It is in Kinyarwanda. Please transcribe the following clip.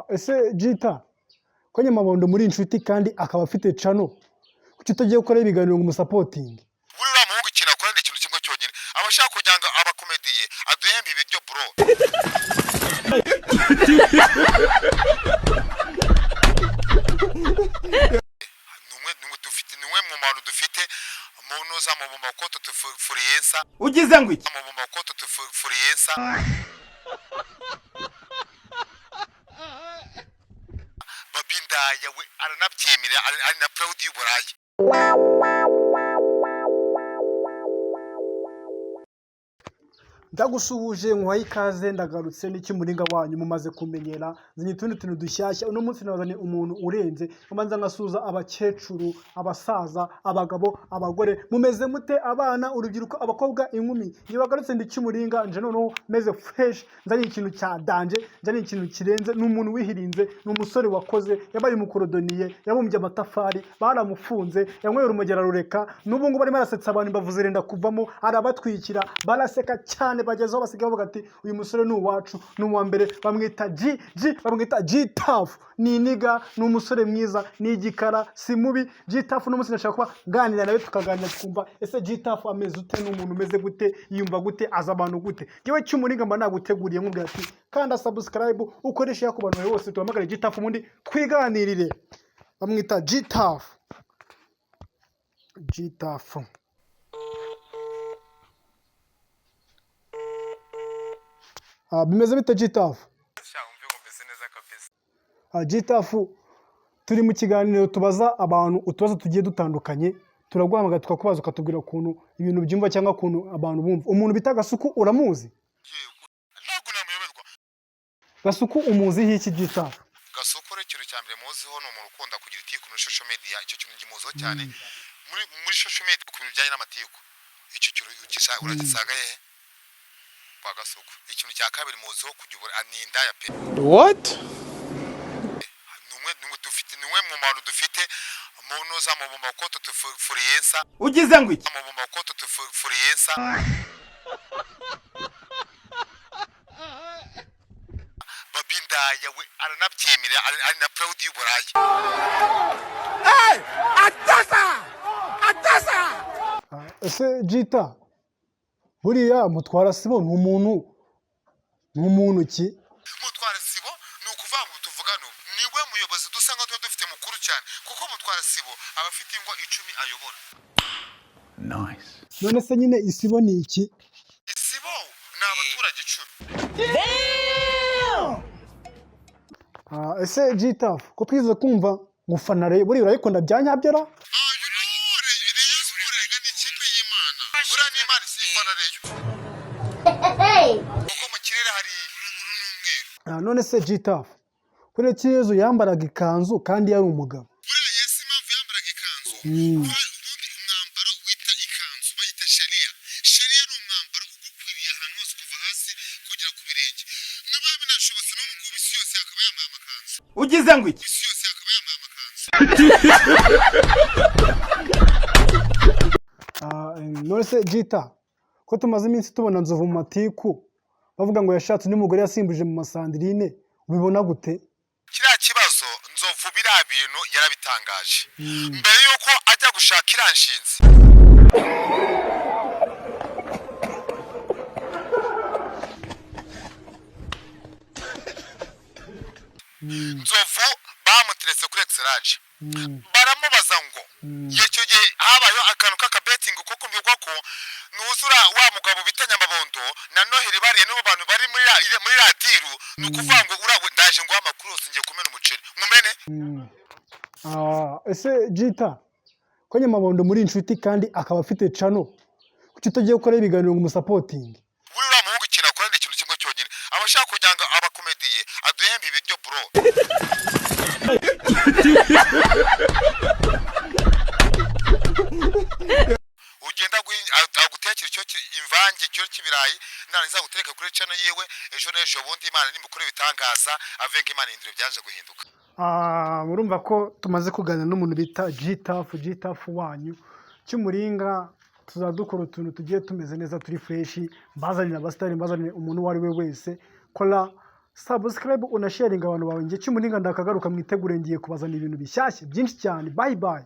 Ese Jita kwenye mabondo muri inshuti kandi akaba afite channel kuki utagiye gukora ibiganiro ngo umusapotinge? Buri uriya muhungu ikintu akora ni ikintu kimwe cyonyine, aba ashaka kugira ngo abakomediye aduhembe ibiryo bro. Numwe mu bantu dufite umuntu uza mu bumba ko tutufuriyensa ugize ngo iki mu bumba ko tutufuriyensa babinda yawe aranabyemera ari na proud y'uburayi. Ndagusuhuje nkwaye ikaze ndagarutse n'iki muringa wanyu mumaze kumenyera zanye tundi tuntu dushyashya. Uno munsi nazanye umuntu urenze umanza ngasuza abakecuru, abasaza, abagabo, abagore. Mumeze mute abana, urubyiruko, abakobwa, inkumi? Iyo bagarutse ndiki muringa nje noneho meze fresh, nzanye ikintu cya danje, nzanye ikintu kirenze. N'umuntu wihirinze, n'umusore wakoze, yabaye umukorodoniye, yabumbye amatafari, baramufunze, yanyweye urumugera rureka. N'ubu ngo barimo arasetsa abantu bavuze renda kuvamo, arabatwikira, baraseka cyane bagezeho basigaye bavuga ati uyu musore ni uwacu, ni uwa mbere. Bamwita bamwita G-Tough. Ni iniga, ni umusore mwiza, ni igikara, si mubi. G-Tough n'umunsi nashaka kuba ganira nawe tukaganira twumva ese G-Tough ameze ute, n'umuntu umeze gute, yumva gute, aza abantu gute. Yewe cy'umuringa mba naguteguriye nkubwira ati kanda subscribe ukoreshe ya ku bantu bose tuhamagare G-Tough mundi twiganirire. Bamwita G-Tough. G-Tough. Bimeze bite G-Tough? G-Tough turi mu kiganiro tubaza abantu utubazo tugiye dutandukanye, turaguhamagara tukakubaza ukatubwira ukuntu ibintu byumva cyangwa ukuntu abantu bumva. Umuntu bita Gasuku uramuzi? Ntabwo namuyoberwa. Gasuku umuzi iki G-Tough? Gasuku rero ikintu cya mbere muziho ni umuntu ukunda kugira itiku muri social media, icyo kintu ngimuziho cyane muri social media ku bintu bijyanye n'amatiku. Icyo kintu uragisanga he? Kwa Gasuku. Ikintu cya kabiri muziho kugira aninda ya pe. What? Numwe mu bantu dufite umuntu uza mu bumba ko tutufuriyensa ugize ngo iki mu bumba ko tutufuriyensa babinda yawe aranabyemera ari na proud y'uburayi. atasa Ese G-Tough buriya Mutwara Sibo ni umuntu ki? Mutwara Sibo ni ukuvuga ngo tuvugano niwe muyobozi dusa nka tuba dufite mukuru cyane, kuko Mutwara Sibo aba afite ingwa 10 ayobora. Nice. None se nyine isibo ni iki? Isibo ni abaturage 10. Ese G-Tough ko twize kumva ngufana rero buriya urayikunda bya nyabyara? None se G-Tough kuri Yezu yambaraga ikanzu kandi yari umugabo. Yesu impamvu yambaraga ikanzu umwambaro wita ikanzu bayita sharia. Sharia ni umwambaro ugukwiriye ahantu hose kuva hasi kugera ku birenge. Niba binashobotse no mu isi yose akaba yambaye amakanzu. ugize ngo iki Isi yose akaba yambaye amakanzu. None se G-Tough ko tumaze iminsi tubona Nzovu mu matiku bavuga ngo yashatse n'umugore yasimbuje mu masandirine, ubibona gute? Kiriya kibazo Nzovu biriya bintu yarabitangaje mbere yuko ajya gushaka iranshinze. Nzovu bamuteretse kuri Exrage baramubaza ngo icyo gihe habayeho akantu k'akabetingi ko kumvirwa ko nuzura wa mugabo bita Nyamabondo na Noheli bariye n'abo bantu bari muri radiru, ni ukuvuga ngo urawe ndaje ngo amakuru yose ngiye kumena umuceri mumene. Ese G-Tough ko Nyamabondo muri inshuti kandi akaba afite channel kuki utagiye gukora ibiganiro ngo umusapotinge? Buri uriya muhungu ikintu akora ni ikintu kimwe cyonyine, aba ashaka kugira ngo abakomediye aduhembe ibiryo bro. Ugenda agutekera icyo imvange icyo cy'ibirayi narangiza gutereka kuri channel yiwe, ejo n'ejo bundi Imana nimukore bitangaza avenga Imana indire byaje guhinduka. Murumva ko tumaze kuganira n'umuntu bita G-Tough wanyu cy'umuringa. Tuzadukora utuntu tugiye tumeze neza turi fresh, mbazanira abasitari, mbazanira umuntu uwo ari we wese. Kora subscribe unasharinga abantu bawe ngiye cy'umuringa ndakagaruka mwitegure ngiye kubazana ibintu bishyashye byinshi cyane bye bye